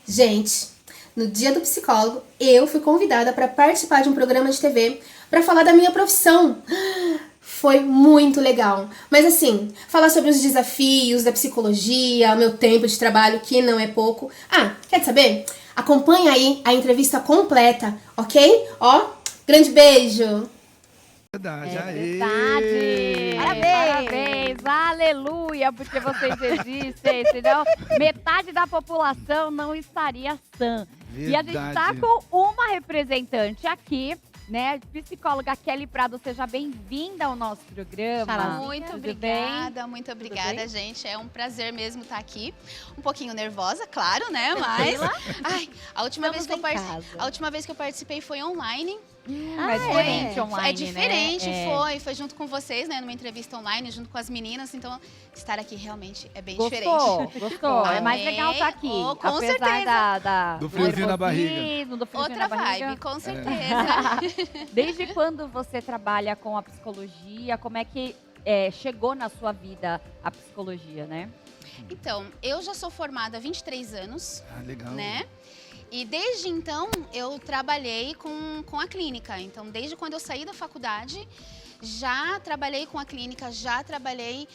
Gente, no Dia do Psicólogo, eu fui convidada para participar de um programa de TV para falar da minha profissão. Foi muito legal. Mas assim, falar sobre os desafios da psicologia, o meu tempo de trabalho, que não é pouco. Ah, quer saber? Acompanha aí a entrevista completa, ok? Ó, grande beijo! Verdade, Verdade! Parabéns! Aleluia, porque vocês existem, senão metade da população não estaria sã. Verdade. E a gente está com uma representante aqui, né? Psicóloga Kelly Prado, seja bem-vinda ao nosso programa. Muito obrigada, gente. É um prazer mesmo estar aqui. Um pouquinho nervosa, claro, né? Mas ai, a última vez que eu participei foi online. É diferente online, É diferente, né? foi junto com vocês, né? Numa entrevista online, junto com as meninas. Então, estar aqui realmente é bem Gostou? diferente. Gostou? É mais legal estar aqui. Oh, com apesar certeza. Do friozinho na barriga. Do friozinho Outra na barriga. vibe, com certeza. Desde quando você trabalha com a psicologia? Como é que chegou na sua vida a psicologia, né? Então, eu já sou formada há 23 anos. Ah, legal. Né? E desde então eu trabalhei com a clínica. Então, desde quando eu saí da faculdade, já trabalhei com a clínica, já trabalhei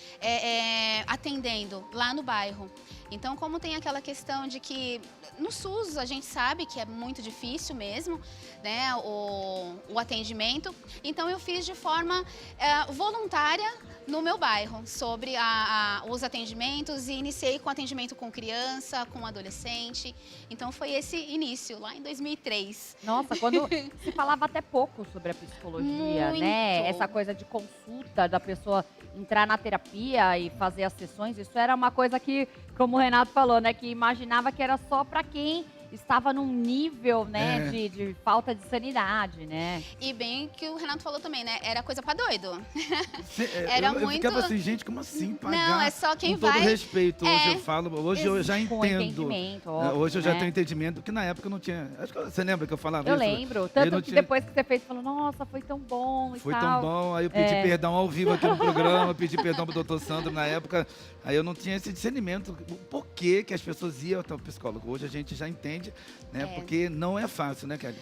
atendendo lá no bairro. Então, como tem aquela questão de que no SUS a gente sabe que é muito difícil mesmo, né, o atendimento. Então, eu fiz de forma voluntária no meu bairro sobre os atendimentos e iniciei com atendimento com criança, com adolescente. Então, foi esse início, lá em 2003. Nossa, quando se falava até pouco sobre a psicologia, Muito. né? Essa coisa de consulta, da pessoa entrar na terapia e fazer as sessões, isso era uma coisa que, como o Renato falou, né? Que imaginava que era só para quem estava num nível, né, de falta de sanidade, né? E bem que o Renato falou também, né? Era coisa pra doido. Eu ficava assim, gente, como assim pagar? Não, é só quem com todo vai. respeito, hoje eu falo, hoje eu já Com entendo. entendimento, óbvio, Hoje eu já né? tenho entendimento, porque na época eu não tinha. Acho que você lembra que eu falava Eu isso? lembro. Tanto não que tinha- depois que você fez, você falou, nossa, foi tão bom e Foi tal. tão bom, aí eu pedi perdão ao vivo aqui no programa, pedi perdão pro doutor Sandro na época, aí eu não tinha esse discernimento, o porquê que as pessoas iam até o psicólogo. Hoje a gente já entende, né, porque não é fácil, né, Kelly?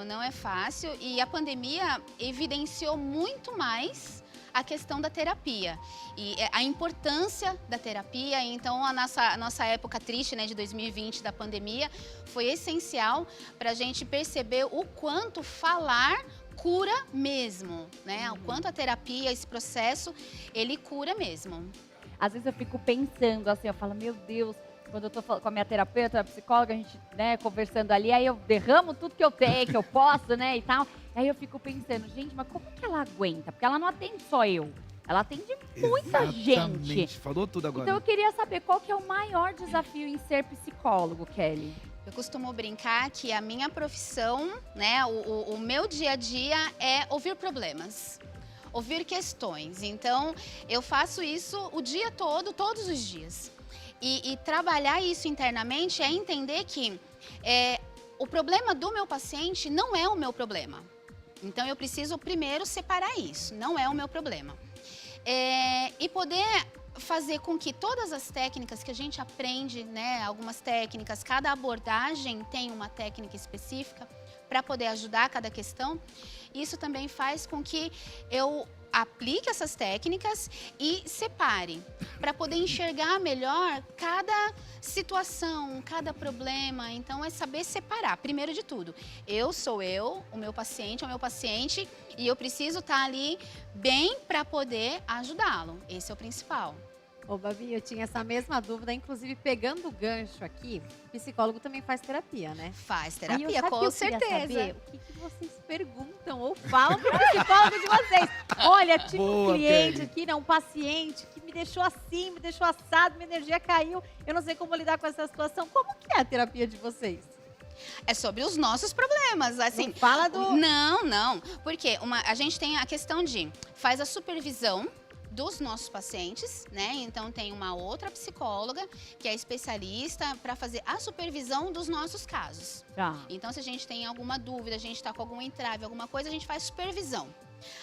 Não é fácil. E a pandemia evidenciou muito mais a questão da terapia e a importância da terapia. Então, a nossa época triste, né, de 2020, da pandemia, foi essencial para a gente perceber o quanto falar cura mesmo, né? O quanto a terapia, esse processo, ele cura mesmo. Às vezes eu fico pensando assim, eu falo, meu Deus, quando eu tô com a minha terapeuta, a psicóloga, a gente, né, conversando ali, aí eu derramo tudo que eu tenho, que eu posso, né, e tal. Aí eu fico pensando, gente, mas como que ela aguenta? Porque ela não atende só eu, ela atende muita Exatamente. gente. Falou tudo agora. Então eu queria saber qual que é o maior desafio em ser psicólogo, Kelly? Eu costumo brincar que a minha profissão, né, o meu dia a dia é ouvir problemas, ouvir questões. Então, eu faço isso o dia todo, todos os dias. E trabalhar isso internamente é entender que o problema do meu paciente não é o meu problema. Então, eu preciso primeiro separar isso, não é o meu problema. E poder fazer com que todas as técnicas que a gente aprende, né, algumas técnicas, cada abordagem tem uma técnica específica para poder ajudar cada questão. Isso também faz com que eu aplique essas técnicas e separe, para poder enxergar melhor cada situação, cada problema. Então, é saber separar, primeiro de tudo. Eu sou eu, o meu paciente é o meu paciente, e eu preciso estar ali bem para poder ajudá-lo. Esse é o principal. Ô, Babi, eu tinha essa mesma dúvida, inclusive pegando o gancho aqui, psicólogo também faz terapia, né? Faz Aí terapia, sabe com que eu queria certeza. saber o que vocês perguntam ou falam pro psicólogo de vocês. Olha, tive Boa, um cliente Kelly. aqui, não, um paciente que me deixou assim, me deixou assado, minha energia caiu, eu não sei como lidar com essa situação. Como que é a terapia de vocês? É sobre os nossos problemas, assim. Não fala do... Não. Porque a gente tem a questão de faz a supervisão dos nossos pacientes, né? Então tem uma outra psicóloga que é especialista para fazer a supervisão dos nossos casos. Tá. Então, se a gente tem alguma dúvida, a gente está com algum entrave, alguma coisa, a gente faz supervisão.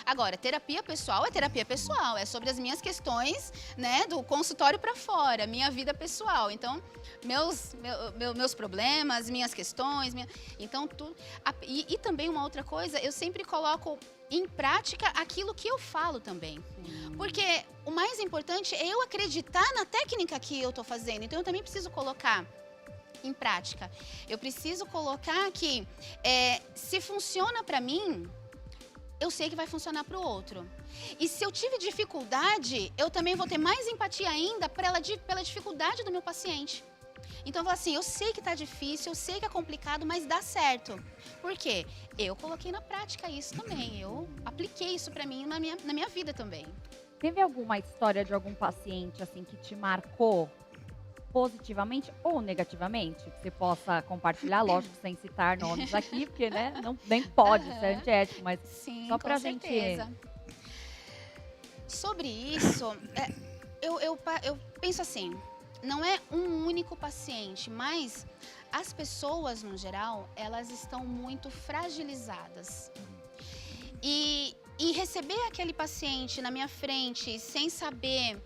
Agora, terapia pessoal é sobre as minhas questões, né, do consultório para fora, minha vida pessoal. Então, meus problemas, minhas questões, então tudo. E também uma outra coisa, eu sempre coloco em prática aquilo que eu falo também. Porque o mais importante é eu acreditar na técnica que eu estou fazendo. Então, eu também preciso colocar em prática. Eu preciso colocar que se funciona para mim, eu sei que vai funcionar para o outro. E se eu tive dificuldade, eu também vou ter mais empatia ainda pela dificuldade do meu paciente. Então, eu vou assim, eu sei que está difícil, eu sei que é complicado, mas dá certo. Por quê? Eu coloquei na prática isso também. Eu apliquei isso para mim na minha vida também. Teve alguma história de algum paciente, assim, que te marcou positivamente ou negativamente? Que você possa compartilhar, lógico, sem citar nomes aqui, porque, né, nem pode ser antiético, mas Sim, só pra com certeza. Sobre isso, eu penso assim, não é um único paciente, mas as pessoas, no geral, elas estão muito fragilizadas. E receber aquele paciente na minha frente sem saber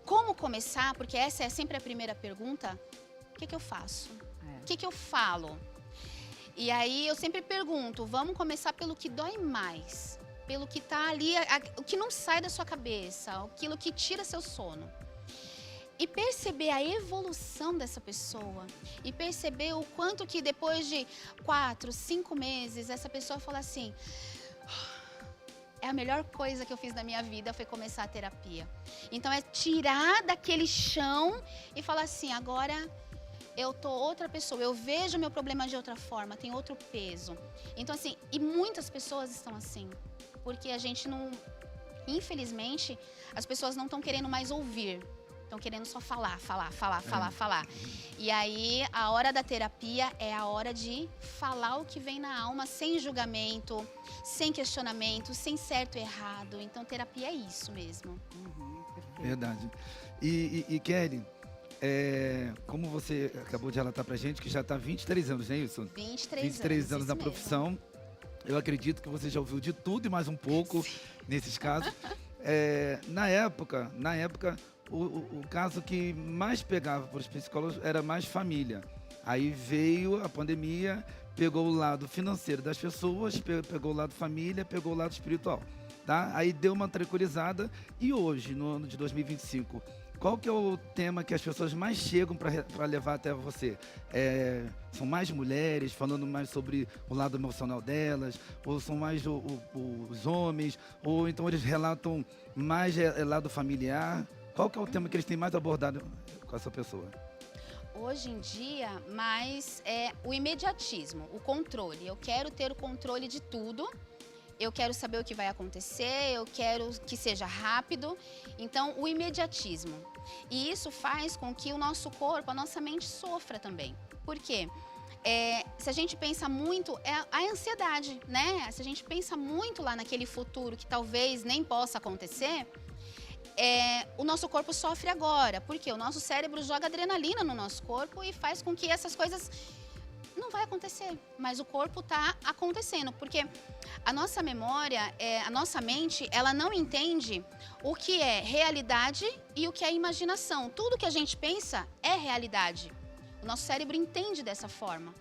como começar, porque essa é sempre a primeira pergunta, o que eu faço? O que eu falo? E aí eu sempre pergunto, vamos começar pelo que dói mais, pelo que tá ali, o que não sai da sua cabeça, aquilo que tira seu sono. E perceber a evolução dessa pessoa, e perceber o quanto que depois de 4, 5 meses, essa pessoa fala assim, é a melhor coisa que eu fiz na minha vida foi começar a terapia. Então é tirar daquele chão e falar assim, agora eu tô outra pessoa, eu vejo meu problema de outra forma, tem outro peso. Então assim, e muitas pessoas estão assim, porque a gente não, infelizmente, as pessoas não estão querendo mais ouvir. Estão querendo só falar. E aí, a hora da terapia é a hora de falar o que vem na alma, sem julgamento, sem questionamento, sem certo e errado. Então, terapia é isso mesmo. Verdade. E Kelly, como você acabou de relatar pra gente, que já está há 23 anos, não é isso? 23 anos na profissão. Eu acredito que você já ouviu de tudo e mais um pouco nesses casos. Na época, o caso que mais pegava para os psicólogos era mais família. Aí veio a pandemia, pegou o lado financeiro das pessoas, pegou o lado família, pegou o lado espiritual. Tá? Aí deu uma tranquilizada. E hoje, no ano de 2025, qual que é o tema que as pessoas mais chegam para levar até você? São mais mulheres falando mais sobre o lado emocional delas? Ou são mais os homens? Ou então eles relatam mais lado familiar? Qual que é o tema que eles têm mais abordado com essa pessoa? Hoje em dia, mais é o imediatismo, o controle. Eu quero ter o controle de tudo. Eu quero saber o que vai acontecer, eu quero que seja rápido. Então, o imediatismo. E isso faz com que o nosso corpo, a nossa mente sofra também. Por quê? Se a gente pensa muito, é a ansiedade, né? Se a gente pensa muito lá naquele futuro que talvez nem possa acontecer, o nosso corpo sofre agora. Por quê? O nosso cérebro joga adrenalina no nosso corpo e faz com que essas coisas não vai acontecer, mas o corpo está acontecendo, porque a nossa memória, a nossa mente, ela não entende o que é realidade e o que é imaginação. Tudo que a gente pensa é realidade. O nosso cérebro entende dessa forma.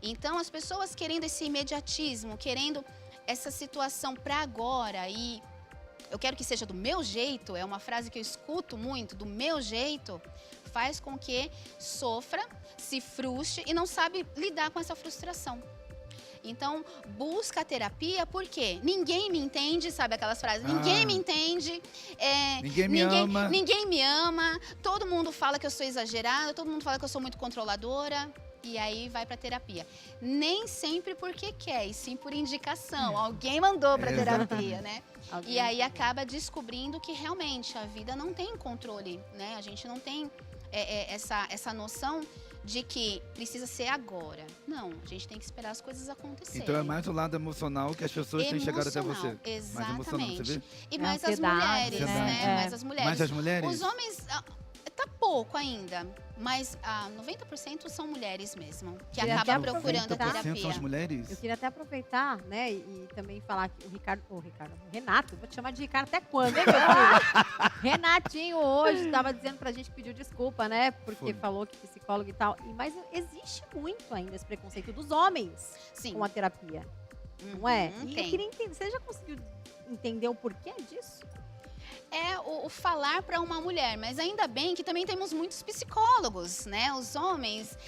Então, as pessoas querendo esse imediatismo, querendo essa situação para agora e eu quero que seja do meu jeito, é uma frase que eu escuto muito, do meu jeito, faz com que sofra, se frustre e não sabe lidar com essa frustração. Então, busca a terapia porque ninguém me entende, sabe aquelas frases? Ninguém me entende, ninguém me ama, todo mundo fala que eu sou exagerada, todo mundo fala que eu sou muito controladora. E aí vai pra terapia. Nem sempre porque quer, e sim por indicação. Alguém mandou pra terapia, né? E aí acaba descobrindo que realmente a vida não tem controle, né? A gente não tem essa noção de que precisa ser agora. Não, a gente tem que esperar as coisas acontecerem. Então é mais o lado emocional que as pessoas têm chegado até você. Exatamente. Mais emocional, você vê? E mais as mulheres, né? É. Mais as mulheres. Mais as mulheres? Os homens tá pouco ainda, mas 90% são mulheres mesmo, que Queria acabam até procurando a 90% são terapia. as mulheres? Eu queria até aproveitar, né, e também falar que o Renato, vou te chamar de Ricardo até quando, hein, meu filho? Renatinho hoje estava dizendo pra gente que pediu desculpa, né, porque Foi. falou que psicólogo e tal, mas existe muito ainda esse preconceito dos homens Sim. com a terapia, não é? Uhum, E eu tem. queria entender, você já conseguiu entender o porquê disso? É o falar para uma mulher, mas ainda bem que também temos muitos psicólogos, né? Os homens,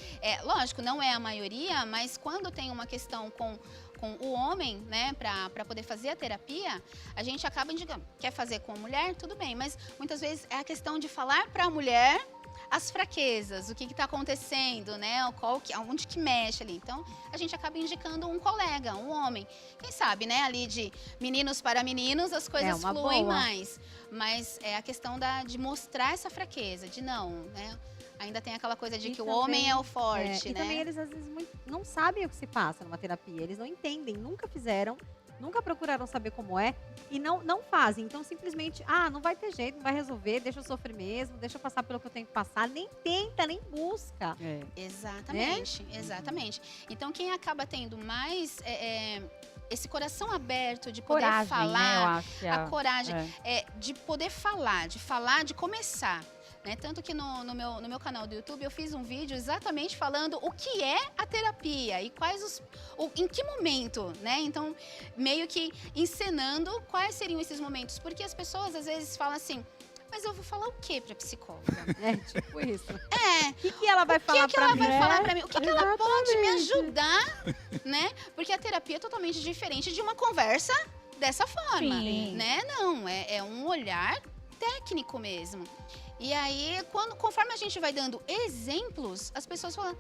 lógico, não é a maioria, mas quando tem uma questão com o homem, né, para poder fazer a terapia, a gente acaba indicando, quer fazer com a mulher, tudo bem, mas muitas vezes é a questão de falar para a mulher as fraquezas, o que está acontecendo, né? Onde que mexe ali. Então, a gente acaba indicando um colega, um homem. Quem sabe, né? Ali de meninos para meninos, as coisas uma fluem boa. mais. Mas é a questão de mostrar essa fraqueza, de não, né? Ainda tem aquela coisa de E que o também- homem é o forte, E né? também eles às vezes não sabem o que se passa numa terapia, eles não entendem, nunca fizeram, nunca procuraram saber como é e não fazem. Então simplesmente, não vai ter jeito, não vai resolver, deixa eu sofrer mesmo, deixa eu passar pelo que eu tenho que passar, nem tenta, nem busca. Exatamente, exatamente. Então, quem acaba tendo mais esse coração aberto de poder Coragem, falar, né? Eu acho que a coragem é. de poder falar, de começar. Né? Tanto que no meu canal do YouTube eu fiz um vídeo exatamente falando o que é a terapia e em que momento, né? Então, meio que encenando quais seriam esses momentos. Porque as pessoas às vezes falam assim, mas eu vou falar o que para psicóloga? É tipo isso. O que ela vai falar que ela pra mim? vai falar pra mim? O que ela pode me ajudar, né? Porque a terapia é totalmente diferente de uma conversa dessa forma, Sim. né? Não, é um olhar técnico mesmo. E aí, conforme a gente vai dando exemplos, as pessoas falam,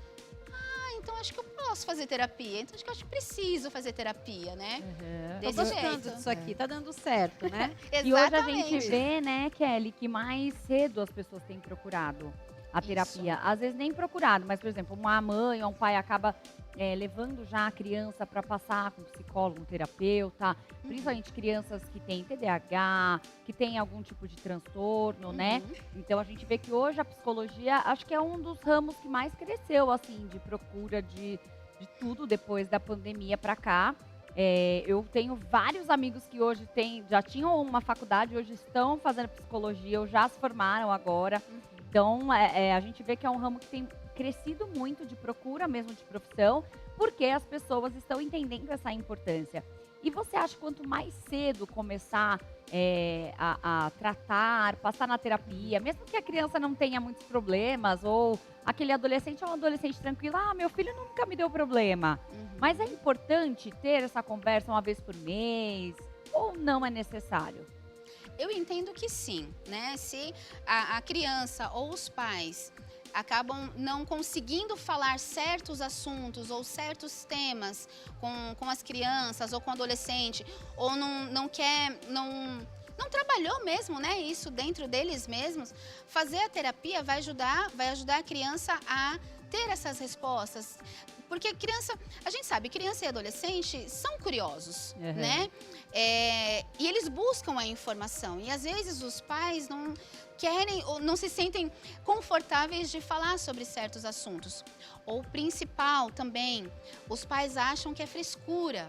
então acho que eu posso fazer terapia, então acho que preciso fazer terapia, né? Uhum. Tô Desse gostando jeito. disso aqui, tá dando certo, né? E hoje a Exatamente. gente vê, né, Kelly, que mais cedo as pessoas têm procurado a terapia. Às vezes nem procurado, mas, por exemplo, uma mãe ou um pai acaba levando já a criança para passar com um psicólogo, um terapeuta, principalmente crianças que têm TDAH, que têm algum tipo de transtorno, né? Então a gente vê que hoje a psicologia, acho que é um dos ramos que mais cresceu, assim, de procura de tudo depois da pandemia para cá. Eu tenho vários amigos que hoje já tinham uma faculdade, hoje estão fazendo psicologia, ou já se formaram agora. Então, a gente vê que é um ramo que tem crescido muito de procura mesmo de profissão, porque as pessoas estão entendendo essa importância. E você acha que quanto mais cedo começar a tratar, passar na terapia, mesmo que a criança não tenha muitos problemas, ou aquele adolescente é um adolescente tranquilo, meu filho nunca me deu problema. Mas é importante ter essa conversa uma vez por mês, ou não é necessário? Eu entendo que sim, né? Se a criança ou os pais acabam não conseguindo falar certos assuntos ou certos temas com as crianças ou com o adolescente, ou não trabalhou mesmo, né, isso dentro deles mesmos, fazer a terapia vai ajudar a criança a ter essas respostas. Porque a gente sabe, criança e adolescente são curiosos, né? E eles buscam a informação. E às vezes os pais não querem ou não se sentem confortáveis de falar sobre certos assuntos. Ou principal também, os pais acham que é frescura.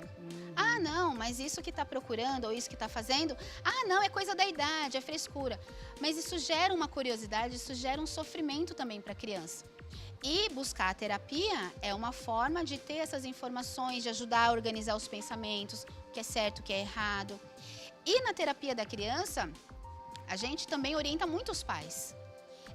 Não, mas isso que está procurando ou isso que está fazendo, não, é coisa da idade, é frescura. Mas isso gera uma curiosidade, isso gera um sofrimento também para a criança. E buscar a terapia é uma forma de ter essas informações, de ajudar a organizar os pensamentos, o que é certo, o que é errado. E na terapia da criança, a gente também orienta muito os pais.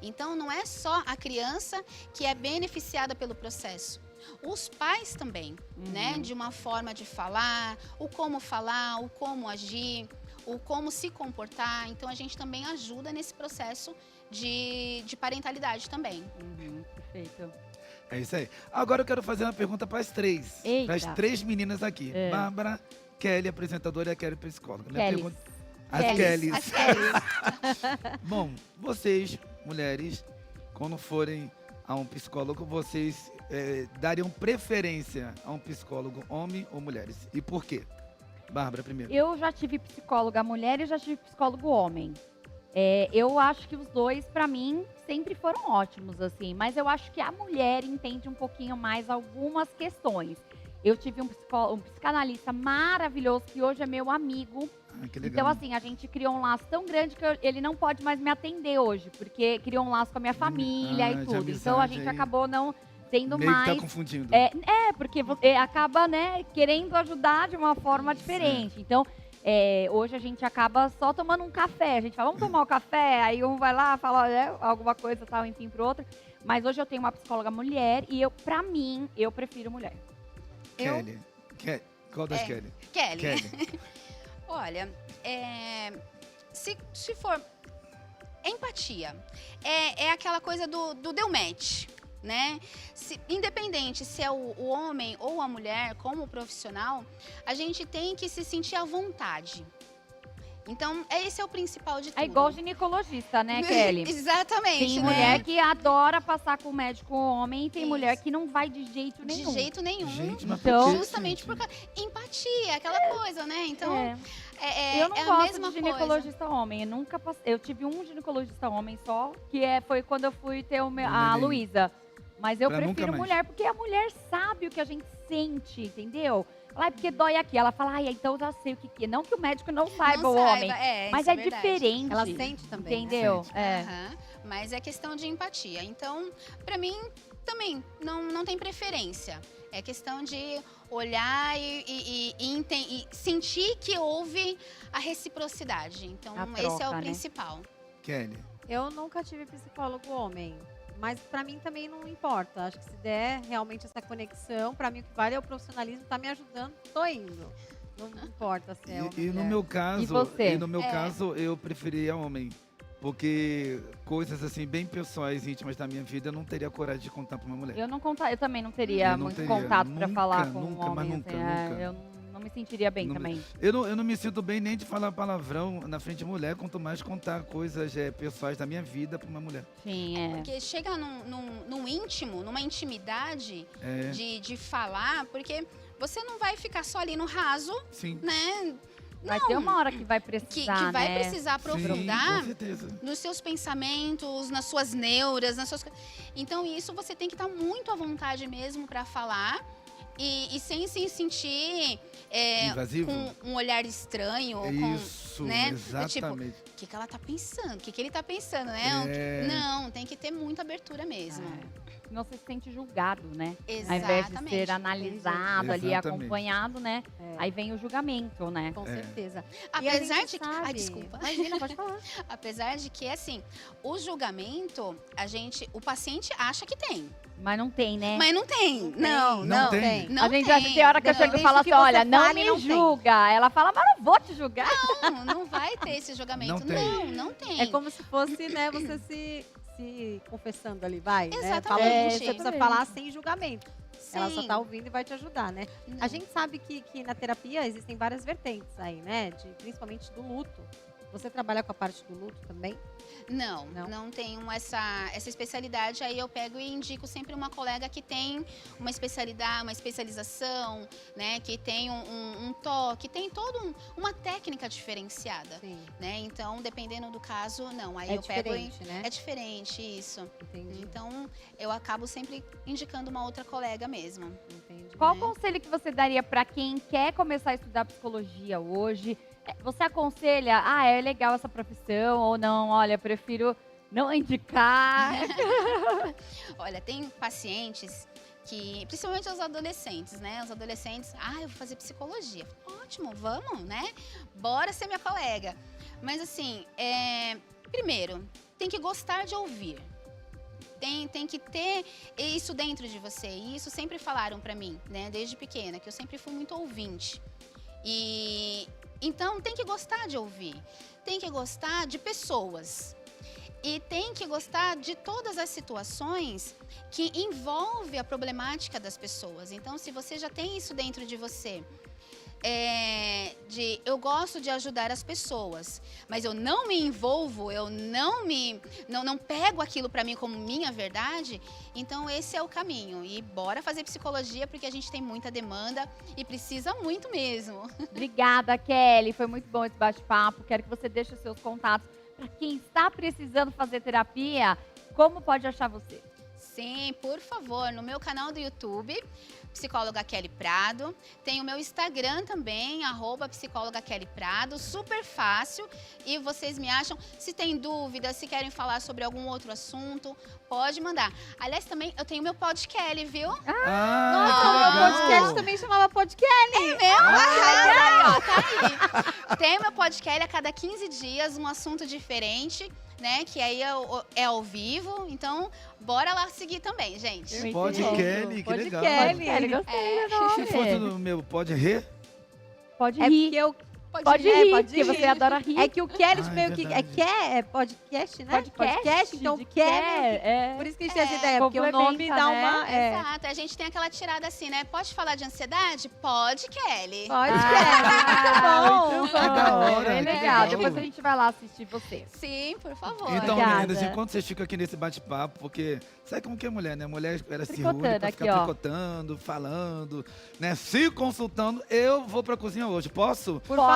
Então, não é só a criança que é beneficiada pelo processo. Os pais também, né? De uma forma de falar, o como agir, o como se comportar. Então, a gente também ajuda nesse processo de parentalidade também. Perfeito. É isso aí. Agora eu quero fazer uma pergunta para as três. Eita. Para as três meninas aqui. Bárbara, Kelly, apresentadora, e a Kelly, psicóloga. Minha Kellys. pergunta... As Kellys. Kellys. As Kellys. Bom, vocês, mulheres, quando forem a um psicólogo, vocês dariam preferência a um psicólogo homem ou mulheres? E por quê? Bárbara, primeiro. Eu já tive psicóloga mulher e já tive psicólogo homem. Eu acho que os dois, pra mim, sempre foram ótimos, assim. Mas eu acho que a mulher entende um pouquinho mais algumas questões. Eu tive um psicanalista maravilhoso que hoje é meu amigo. Que legal. Então, assim, a gente criou um laço tão grande que ele não pode mais me atender hoje, porque criou um laço com a minha família de e tudo. amizade Então, a gente aí. acabou não tendo Meio que mais. tá confundindo. Porque você acaba, né, querendo ajudar de uma forma diferente. Então, hoje a gente acaba só tomando um café. A gente fala, vamos tomar um café? Aí um vai lá, fala alguma coisa, tal, enfim, pro outro. Mas hoje eu tenho uma psicóloga mulher e pra mim, eu prefiro mulher. Kelly. Qual das Kelly? Kelly. Olha, se for empatia, é aquela coisa do deu match, né? Independente se é o homem ou a mulher, como profissional, a gente tem que se sentir à vontade. Então, esse é o principal de tudo. É igual ginecologista, né, Kelly? Exatamente, Tem né? mulher que adora passar com o médico homem e tem Isso. mulher que não vai de jeito De nenhum. jeito nenhum. Gente, mas Então- por quê, Justamente gente? por causa empatia, aquela coisa, né? Então, Eu não é a gosto mesma de ginecologista homem. Eu nunca passei. Eu tive um ginecologista homem só, que foi quando eu fui ter a neném. Luísa. Mas eu Pra nunca prefiro mais. mulher, porque a mulher sabe o que a gente sente, entendeu? Ela porque dói aqui. Ela fala, então eu já sei o que é. Não que o médico não saiba, não o saiba, homem. Mas isso é verdade. diferente. Ela sente também. né? Entendeu? Sente. Aham, mas é questão de empatia. Então, pra mim, também não tem preferência. É questão de olhar e sentir que houve a reciprocidade. Então, A esse é troca, o né? principal. Kelly. Eu nunca tive psicólogo homem. Mas pra mim também não importa. Acho que se der realmente essa conexão, pra mim o que vale é o profissionalismo, tá me ajudando, tô indo. Não importa se é homem E ou no mulher. meu caso, E você? caso, eu preferia homem. Porque coisas assim, bem pessoais, íntimas da minha vida, eu não teria coragem de contar pra uma mulher. Eu também não teria Eu não muito teria. contato pra Nunca, falar com nunca, um mas homem. nunca, assim, nunca. Eu não me sentiria bem Não me- também. Eu não me sinto bem nem de falar palavrão na frente de mulher, quanto mais contar coisas pessoais da minha vida pra uma mulher. Sim, é. Porque chega num íntimo, numa intimidade É, de falar, porque você não vai ficar só ali no raso, sim. né? Vai ter uma hora que vai Que precisar, vai né? precisar Sim, aprofundar com certeza. nos seus pensamentos, nas suas neuras, nas suas. Então, isso você tem que estar muito à vontade mesmo para falar e sem se sentir Invasivo? com um olhar estranho. Isso, né? exatamente. O que ela tá pensando? O que ele tá pensando, né? É. Não, tem que ter muita abertura mesmo. Não se sente julgado, né? Ao Exatamente. invés de ser analisado ali, Exatamente. acompanhado, né? É. Aí vem o julgamento, né? Com É. certeza. E a Apesar gente de que. sabe- Ai, desculpa. Imagina, pode falar. Apesar de que, assim, o julgamento, o paciente acha que tem. Mas não tem, né? Mas não tem. Não, Não tem. Não a gente tem. acha que tem hora que eu chego e Depende falo do que assim, você olha, não fale, me não tem. julga. Ela fala, mas não vou te julgar. Não vai ter esse julgamento. Não tem. Não tem. É como se fosse, né, você se confessando ali, vai. Né? Exatamente. Falando, você precisa Exatamente. falar sem julgamento. Ela só Sim. tá ouvindo e vai te ajudar, né? Não. A gente sabe que na terapia existem várias vertentes aí, né? Principalmente do luto. Você trabalha com a parte do luto também? Não, Não? não tenho essa especialidade. Aí eu pego e indico sempre uma colega que tem uma especialidade, uma especialização, né? Que tem um toque, tem toda uma técnica diferenciada, Sim. né? Então, dependendo do caso, não. Aí É eu pego e... diferente, né? É diferente, isso. Entendi. Então, eu acabo sempre indicando uma outra colega mesmo. Entendi. Qual Né? conselho que você daria para quem quer começar a estudar psicologia hoje? Você aconselha, é legal essa profissão ou não? Olha, eu prefiro não indicar. Olha, tem pacientes que, principalmente os adolescentes, né? Os adolescentes, eu vou fazer psicologia. Ótimo, vamos, né? Bora ser minha colega. Mas assim, primeiro, tem que gostar de ouvir. Tem que ter isso dentro de você. E isso sempre falaram pra mim, né? Desde pequena, que eu sempre fui muito ouvinte. Então, tem que gostar de ouvir. Tem que gostar de pessoas. E tem que gostar de todas as situações que envolvem a problemática das pessoas. Então, se você já tem isso dentro de você, eu gosto de ajudar as pessoas, mas eu não me envolvo, eu não pego aquilo para mim como minha verdade, então esse é o caminho. E bora fazer psicologia, porque a gente tem muita demanda e precisa muito mesmo. Obrigada, Kelly. Foi muito bom esse bate-papo. Quero que você deixe os seus contatos para quem está precisando fazer terapia, como pode achar você? Sim, por favor, no meu canal do YouTube, Psicóloga Kelly Prado. Tem o meu Instagram também, @psicóloga Kelly Prado, super fácil. E vocês me acham, se tem dúvidas, se querem falar sobre algum outro assunto, pode mandar. Aliás, também eu tenho meu podcast, viu? Nossa, que o meu legal. podcast também chamava podcast. Tá aí. Tem o meu podcast a cada 15 dias, um assunto diferente, né? Que aí é ao vivo. Então, bora lá seguir também, gente. Muito Pode bom. Kelly, que legal. Kelly. Kelly, gostei do Se fosse nome. no meu Pode Rer, Pode É rir. porque eu Pode rir, rir, pode porque rir. você adora rir. É que o Kelly Ah, é meio que verdade. é podcast, né? Então de o Kelly. é. Por isso que a gente tem essa ideia, porque o nome complementa, dá né? uma. Exato, a gente tem aquela tirada assim, né? Pode falar de ansiedade? Pode, Kelly. Pode, Ah, Kelly. muito Que da hora, bem que legal. legal. Depois a gente vai lá assistir você. Sim, por favor. Então, Obrigada. meninas, enquanto vocês ficam aqui nesse bate-papo, porque sabe como que é mulher, né? Mulher era se Tricotando reúne pra aqui, ficar ó. tricotando, falando, né? Se consultando. Eu vou pra cozinha hoje, posso? Por Pode.